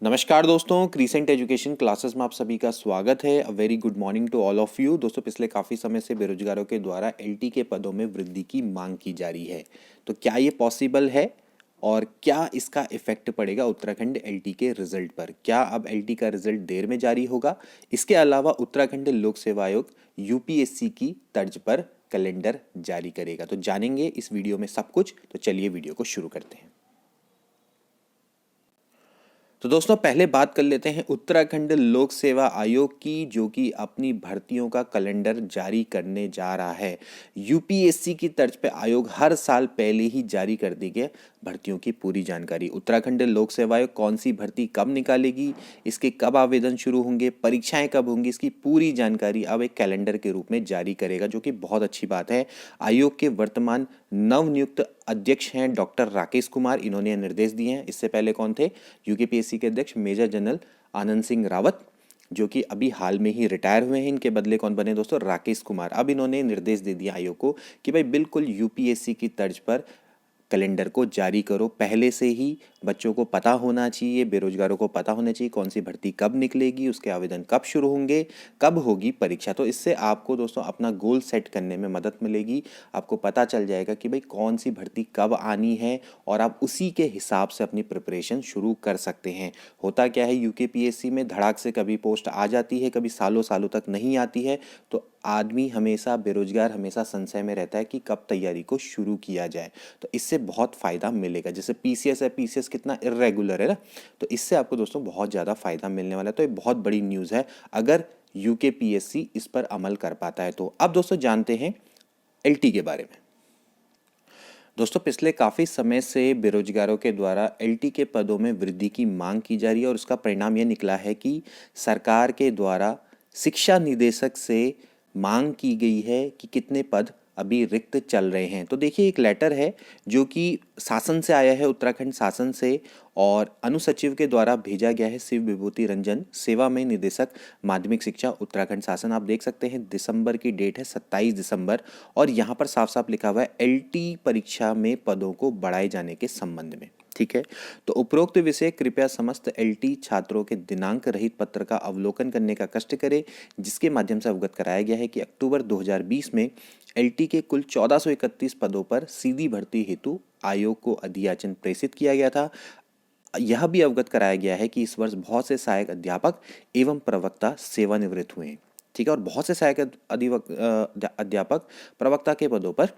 नमस्कार दोस्तों, crescent education classes में आप सभी का स्वागत है। A very good morning to all of you. दोस्तों, पिछले काफ़ी समय से बेरोजगारों के द्वारा एलटी के पदों में वृद्धि की मांग की जा रही है। तो क्या ये पॉसिबल है और क्या इसका इफेक्ट पड़ेगा उत्तराखंड एलटी के रिजल्ट पर? क्या अब एलटी का रिजल्ट देर में जारी होगा? इसके अलावा उत्तराखंड लोक सेवा आयोग यूपीएससी की तर्ज पर कैलेंडर जारी करेगा। तो जानेंगे इस वीडियो में सब कुछ। तो चलिए वीडियो को शुरू करते हैं। तो दोस्तों, पहले बात कर लेते हैं उत्तराखंड लोक सेवा आयोग की, जो कि अपनी भर्तियों का कैलेंडर जारी करने जा रहा है। यूपीएससी की तर्ज पे आयोग हर साल पहले ही जारी कर दी गई भर्तियों की पूरी जानकारी। उत्तराखंड लोक सेवा आयोग कौन सी भर्ती कब निकालेगी, इसके कब आवेदन शुरू होंगे, परीक्षाएं कब होंगी, इसकी पूरी जानकारी अब एक कैलेंडर के रूप में जारी करेगा, जो कि बहुत अच्छी बात है। आयोग के वर्तमान नवनियुक्त अध्यक्ष हैं डॉक्टर राकेश कुमार। इन्होंने निर्देश दिए हैं। इससे पहले कौन थे? यूकेपीएससी के अध्यक्ष मेजर जनरल आनंद सिंह रावत, जो कि अभी हाल में ही रिटायर हुए हैं। इनके बदले कौन बने दोस्तों? राकेश कुमार। अब इन्होंने निर्देश दे दिया आयोग को कि भाई बिल्कुल यूपीएससी की तर्ज पर कैलेंडर को जारी करो। पहले से ही बच्चों को पता होना चाहिए, बेरोजगारों को पता होना चाहिए कौन सी भर्ती कब निकलेगी, उसके आवेदन कब शुरू होंगे, कब होगी परीक्षा। तो इससे आपको दोस्तों अपना गोल सेट करने में मदद मिलेगी। आपको पता चल जाएगा कि भाई कौन सी भर्ती कब आनी है और आप उसी के हिसाब से अपनी प्रिपरेशन शुरू कर सकते हैं। होता क्या है, यूकेपीएससी में धड़ाक से कभी पोस्ट आ जाती है, कभी सालों सालों तक नहीं आती है। तो आदमी हमेशा, बेरोजगार हमेशा संशय में रहता है कि कब तैयारी को शुरू किया जाए। तो इससे बहुत फ़ायदा मिलेगा। जैसे पीसीएस है, पीसीएस कितना इरेगुलर है ना, तो इससे आपको दोस्तों बहुत ज़्यादा फ़ायदा मिलने वाला है। तो ये बहुत बड़ी न्यूज़ है अगर यूकेपीएससी इस पर अमल कर पाता है। तो अब दोस्तों जानते हैं एलटी के बारे में। दोस्तों, पिछले काफ़ी समय से बेरोजगारों के द्वारा एलटी के पदों में वृद्धि की मांग की जा रही है और उसका परिणाम यह निकला है कि सरकार के द्वारा शिक्षा निदेशक से मांग की गई है कि कितने पद अभी रिक्त चल रहे हैं। तो देखिए, एक लेटर है जो कि शासन से आया है, उत्तराखंड शासन से, और अनुसचिव के द्वारा भेजा गया है। शिव विभूति रंजन, सेवा में निदेशक माध्यमिक शिक्षा उत्तराखंड शासन। आप देख सकते हैं दिसंबर की डेट है 27 दिसंबर, और यहाँ पर साफ साफ लिखा हुआ है एलटी परीक्षा में पदों को बढ़ाए जाने के संबंध में। ठीक है, तो उपरोक्त विषय कृपया समस्त एलटी छात्रों के दिनांक रहित पत्र का अवलोकन करने का कष्ट करें, जिसके माध्यम से अवगत कराया गया है कि अक्टूबर 2020 में एलटी के कुल 1431 पदों पर सीधी भर्ती हेतु आयोग को अधियाचन प्रेषित किया गया था। यह भी अवगत कराया गया है कि इस वर्ष बहुत से सहायक अध्यापक एवं प्रवक्ता सेवानिवृत्त हुए हैं। ठीक है, और बहुत से सहायक अध्यापक प्रवक्ता के पदों पर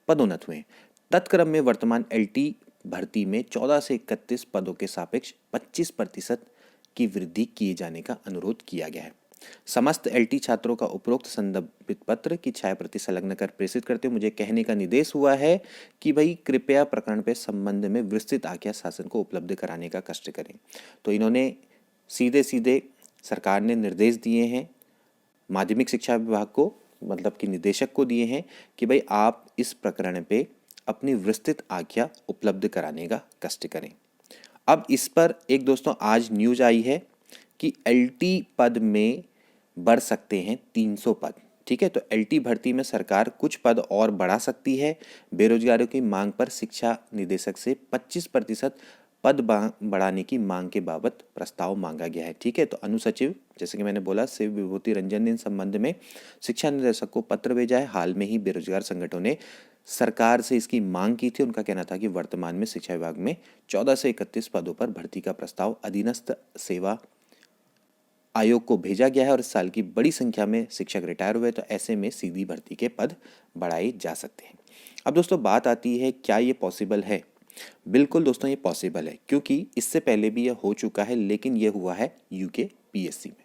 पदोन्नत हुए हैं। तत्क्रम में वर्तमान एलटी भर्ती में 14 से 31 पदों के सापेक्ष 25% की वृद्धि किए जाने का अनुरोध किया गया है। समस्त एलटी छात्रों का उपरोक्त संदर्भित पत्र की छायाप्रति संलग्न कर प्रेषित करते हुए मुझे कहने का निर्देश हुआ है कि भाई कृपया प्रकरण पे संबंध में विस्तृत आज्ञा शासन को उपलब्ध कराने का कष्ट करें। तो इन्होंने सीधे सीधे सरकार ने निर्देश दिए हैं माध्यमिक शिक्षा विभाग को, मतलब कि निदेशक को दिए हैं कि भाई आप इस प्रकरण पे अपनी विस्तृत आज्ञा उपलब्ध कराने का कष्ट करें। अब इस पर एक दोस्तों आज न्यूज आई है कि एलटी पद में बढ़ सकते हैं 300 पद। ठीक है, तो एलटी भर्ती में सरकार कुछ पद और बढ़ा सकती है। बेरोजगारों की मांग पर शिक्षा निदेशक से 25% पद बढ़ाने की मांग के बाबत प्रस्ताव मांगा गया है। ठीक है, तो अनुसचिव, जैसे कि मैंने बोला, शिव विभूति रंजन ने इन संबंध में शिक्षा निदेशक को पत्र भेजा है। हाल में ही बेरोजगार संगठनों ने सरकार से इसकी मांग की थी। उनका कहना था कि वर्तमान में शिक्षा विभाग में 14 से 31 पदों पर भर्ती का प्रस्ताव अधीनस्थ सेवा आयोग को भेजा गया है और इस साल की बड़ी संख्या में शिक्षक रिटायर हुए, तो ऐसे में सीधी भर्ती के पद बढ़ाए जा सकते हैं। अब दोस्तों बात आती है, क्या ये पॉसिबल है? बिल्कुल दोस्तों, ये पॉसिबल है, क्योंकि इससे पहले भी ये हो चुका है, लेकिन ये हुआ है यूकेपीएससी में।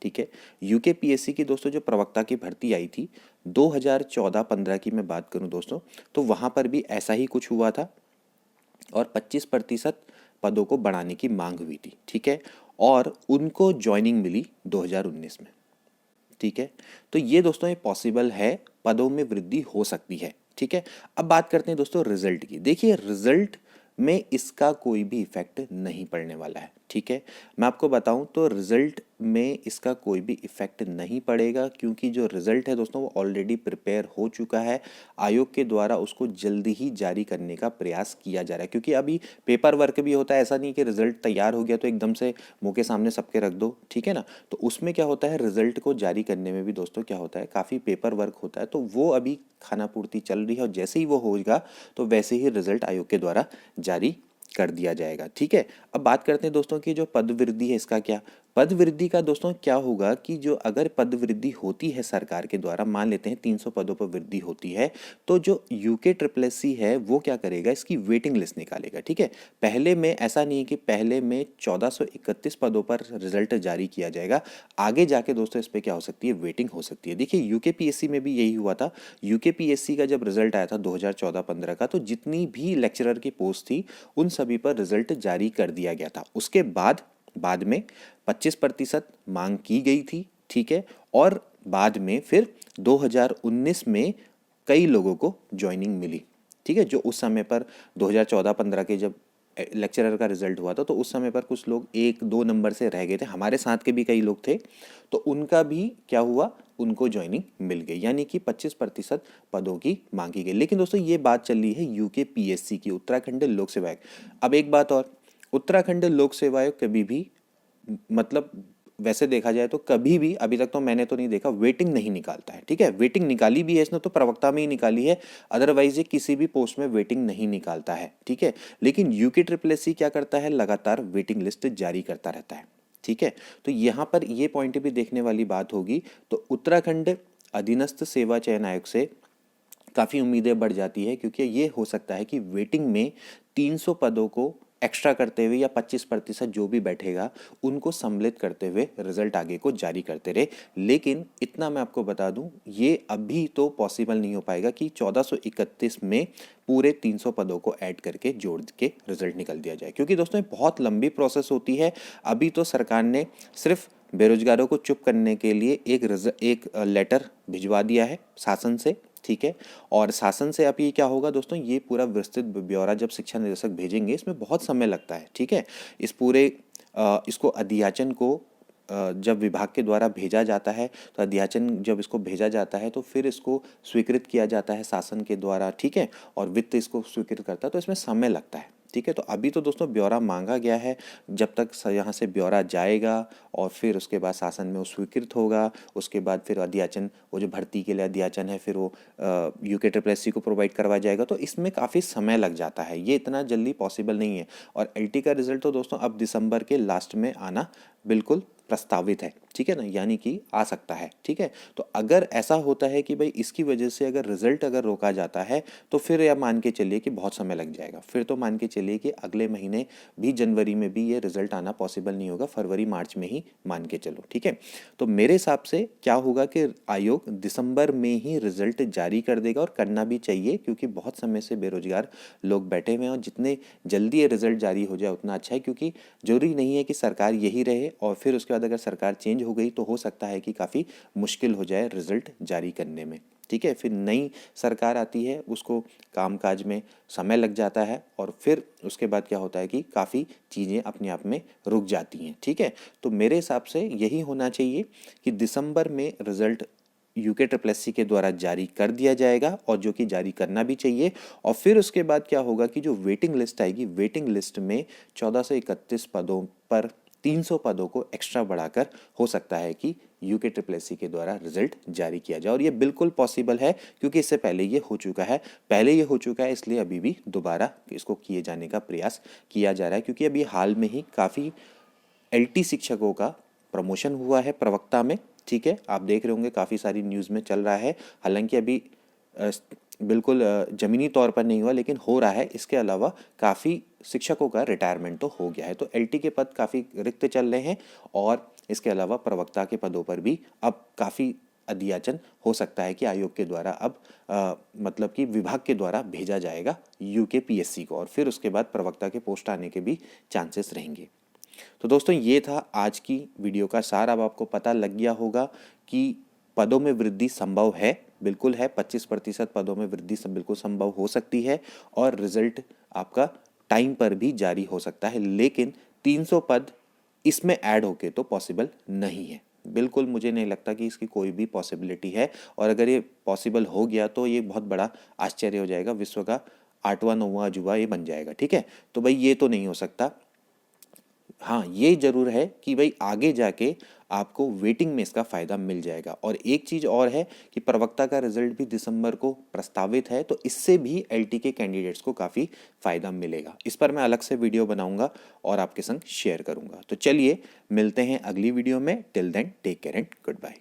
ठीक है, यूकेपीएससी की दोस्तों जो प्रवक्ता की भर्ती आई थी 2014-15 की मैं बात करूं दोस्तों, तो वहां पर भी ऐसा ही कुछ हुआ था और 25% पदों को बढ़ाने की मांग हुई थी। ठीक है, और उनको ज्वाइनिंग मिली 2019 में। ठीक है, तो ये दोस्तों ये पॉसिबल है, पदों में वृद्धि हो सकती है। ठीक है, अब बात करते हैं दोस्तों रिजल्ट की। देखिए, रिजल्ट में इसका कोई भी इफेक्ट नहीं पड़ने वाला है। ठीक है। मैं आपको बताऊं तो रिज़ल्ट में इसका कोई भी इफ़ेक्ट नहीं पड़ेगा, क्योंकि जो रिज़ल्ट है दोस्तों वो ऑलरेडी प्रिपेयर हो चुका है। आयोग के द्वारा उसको जल्दी ही जारी करने का प्रयास किया जा रहा है, क्योंकि अभी पेपर वर्क भी होता है। ऐसा नहीं कि रिज़ल्ट तैयार हो गया तो एकदम से मुंह के सामने सबके रख दो, ठीक है ना। तो उसमें क्या होता है, रिज़ल्ट को जारी करने में भी दोस्तों क्या होता है, काफ़ी पेपर वर्क होता है। तो वो अभी खानापूर्ति चल रही है, और जैसे ही वो होगा तो वैसे ही रिज़ल्ट आयोग के द्वारा जारी कर दिया जाएगा, ठीक है। अब बात करते हैं दोस्तों की जो पद वृद्धि है इसका क्या। पद वृद्धि का दोस्तों क्या होगा कि जो अगर पद वृद्धि होती है सरकार के द्वारा, मान लेते हैं 300 पदों पर वृद्धि होती है, तो जो यूके ट्रिपल एस सी है वो क्या करेगा, इसकी वेटिंग लिस्ट निकालेगा, ठीक है। पहले में ऐसा नहीं है कि पहले में 1431 पदों पर रिजल्ट जारी किया जाएगा। आगे जाके दोस्तों इस पर क्या हो सकती है, वेटिंग हो सकती है। देखिए यूके पीएससी में भी यही हुआ था। यूके पीएससी का जब रिजल्ट आया था 2014-15 का, तो जितनी भी लेक्चरर की पोस्ट थी उन सभी पर रिजल्ट जारी कर दिया गया था। उसके बाद में 25% मांग की गई थी, ठीक है। और बाद में फिर 2019 में कई लोगों को ज्वाइनिंग मिली, ठीक है। जो उस समय पर 2014-15 के जब लेक्चरर का रिजल्ट हुआ था, तो उस समय पर कुछ लोग 1-2 नंबर से रह गए थे, हमारे साथ के भी कई लोग थे, तो उनका भी क्या हुआ, उनको ज्वाइनिंग मिल गई, यानी कि 25% पदों की मांगी गई। लेकिन दोस्तों ये बात चल रही है यूके पीएससी की, उत्तराखंड लोक सेवा आयोग। अब एक बात और, उत्तराखंड लोक सेवा आयोग कभी भी, मतलब वैसे देखा जाए तो कभी भी अभी तक तो मैंने तो नहीं देखा, वेटिंग नहीं निकालता है, ठीक है। वेटिंग निकाली भी है इसने तो प्रवक्ता में ही निकाली है, अदरवाइज ये किसी भी पोस्ट में वेटिंग नहीं निकालता है, ठीक है। लेकिन यूके ट्रिपल एस सी क्या करता है, लगातार वेटिंग लिस्ट जारी करता रहता है, ठीक है। तो यहाँ पर ये पॉइंट भी देखने वाली बात होगी। तो उत्तराखंड अधीनस्थ सेवा चयन आयोग से काफ़ी उम्मीदें बढ़ जाती है, क्योंकि ये हो सकता है कि वेटिंग में 300 पदों को एक्स्ट्रा करते हुए या 25% जो भी बैठेगा उनको सम्मिलित करते हुए रिजल्ट आगे को जारी करते रहे। लेकिन इतना मैं आपको बता दूं, ये अभी तो पॉसिबल नहीं हो पाएगा कि 1431 में पूरे 300 पदों को ऐड करके जोड़ के रिजल्ट निकल दिया जाए, क्योंकि दोस्तों ये बहुत लंबी प्रोसेस होती है। अभी तो सरकार ने सिर्फ बेरोजगारों को चुप करने के लिए एक लेटर भिजवा दिया है शासन से, ठीक है। और शासन से अब ये क्या होगा दोस्तों, ये पूरा विस्तृत ब्यौरा जब शिक्षा निदेशक भेजेंगे, इसमें बहुत समय लगता है, ठीक है। इस पूरे इसको अध्याचन को जब विभाग के द्वारा भेजा जाता है, तो अध्याचन जब इसको भेजा जाता है तो फिर इसको स्वीकृत किया जाता है शासन के द्वारा, ठीक है। और वित्त इसको स्वीकृत करता है, तो इसमें समय लगता है, ठीक है। तो अभी तो दोस्तों ब्यौरा मांगा गया है, जब तक यहाँ से ब्यौरा जाएगा और फिर उसके बाद शासन में वो स्वीकृत होगा, उसके बाद फिर अध्याचन, वो जो भर्ती के लिए अध्याचन है, फिर वो यूके ट्रिपल एस सी को प्रोवाइड करवाया जाएगा। तो इसमें काफ़ी समय लग जाता है, ये इतना जल्दी पॉसिबल नहीं है। और एलटी का रिजल्ट तो दोस्तों अब दिसंबर के लास्ट में आना बिल्कुल प्रस्तावित है, ठीक है ना, यानी कि आ सकता है, ठीक है। तो अगर ऐसा होता है कि भाई इसकी वजह से अगर रिजल्ट अगर रोका जाता है, तो फिर यह मान के चलिए कि बहुत समय लग जाएगा। फिर तो मान के चलिए कि अगले महीने भी, जनवरी में भी ये रिजल्ट आना पॉसिबल नहीं होगा, फरवरी मार्च में ही मान के चलो, ठीक है। तो मेरे हिसाब से क्या होगा कि आयोग दिसंबर में ही रिजल्ट जारी कर देगा, और करना भी चाहिए, क्योंकि बहुत समय से बेरोजगार लोग बैठे हुए हैं, और जितने जल्दी ये रिजल्ट जारी हो जाए उतना अच्छा है, क्योंकि जरूरी नहीं है कि सरकार यही रहे और फिर उसके बाद अगर सरकार चेंज हो गई तो हो सकता है कि काफ़ी मुश्किल हो जाए रिजल्ट जारी करने में, ठीक है। फिर नई सरकार आती है, उसको कामकाज में समय लग जाता है, और फिर उसके बाद क्या होता है कि काफ़ी चीज़ें अपने आप में रुक जाती हैं, ठीक है। तो मेरे हिसाब से यही होना चाहिए कि दिसंबर में result UK triple S C के द्वारा जारी कर दिया जाएगा, और जो कि जारी करना भी चाहिए। और फिर उसके बाद क्या होगा कि जो वेटिंग लिस्ट आएगी, वेटिंग लिस्ट में 1431 पदों पर 300 पदों को एक्स्ट्रा बढ़ाकर हो सकता है कि यूके ट्रिपल एस सी के द्वारा रिजल्ट जारी किया जाए। और ये बिल्कुल पॉसिबल है, क्योंकि इससे पहले ये हो चुका है, इसलिए अभी भी दोबारा इसको किए जाने का प्रयास किया जा रहा है। क्योंकि अभी हाल में ही काफ़ी एलटी शिक्षकों का प्रमोशन हुआ है प्रवक्ता में, ठीक है। आप देख रहे होंगे काफ़ी सारी न्यूज़ में चल रहा है, हालांकि अभी बिल्कुल ज़मीनी तौर पर नहीं हुआ, लेकिन हो रहा है। इसके अलावा काफ़ी शिक्षकों का रिटायरमेंट तो हो गया है, तो एलटी के पद काफ़ी रिक्त चल रहे हैं। और इसके अलावा प्रवक्ता के पदों पर भी अब काफ़ी अध्याचन हो सकता है कि आयोग के द्वारा अब मतलब कि विभाग के द्वारा भेजा जाएगा यूके पीएससी को, और फिर उसके बाद प्रवक्ता के पोस्ट आने के भी चांसेस रहेंगे। तो दोस्तों ये था आज की वीडियो का सार। अब आपको पता लग गया होगा कि पदों में वृद्धि संभव है, बिल्कुल है, 25% पदों में वृद्धि बिल्कुल संभव हो सकती है, और रिजल्ट आपका टाइम पर भी जारी हो सकता है। लेकिन 300 पद इसमें ऐड होके तो पॉसिबल नहीं है। बिल्कुल मुझे नहीं लगता कि इसकी कोई भी पॉसिबिलिटी है, और अगर ये पॉसिबल हो गया तो ये बहुत बड़ा आश्चर्य हो जाएगा, विश्व का 8वां 9वां अजूबा ये बन जाएगा। ठीक है, तो भाई ये तो नहीं हो सकता। हाँ, ये जरूर है कि भाई आगे जाके आपको वेटिंग में इसका फ़ायदा मिल जाएगा। और एक चीज़ और है कि प्रवक्ता का रिजल्ट भी दिसंबर को प्रस्तावित है, तो इससे भी एलटी के कैंडिडेट्स को काफ़ी फ़ायदा मिलेगा। इस पर मैं अलग से वीडियो बनाऊंगा और आपके संग शेयर करूंगा। तो चलिए मिलते हैं अगली वीडियो में। Till then take care and good bye.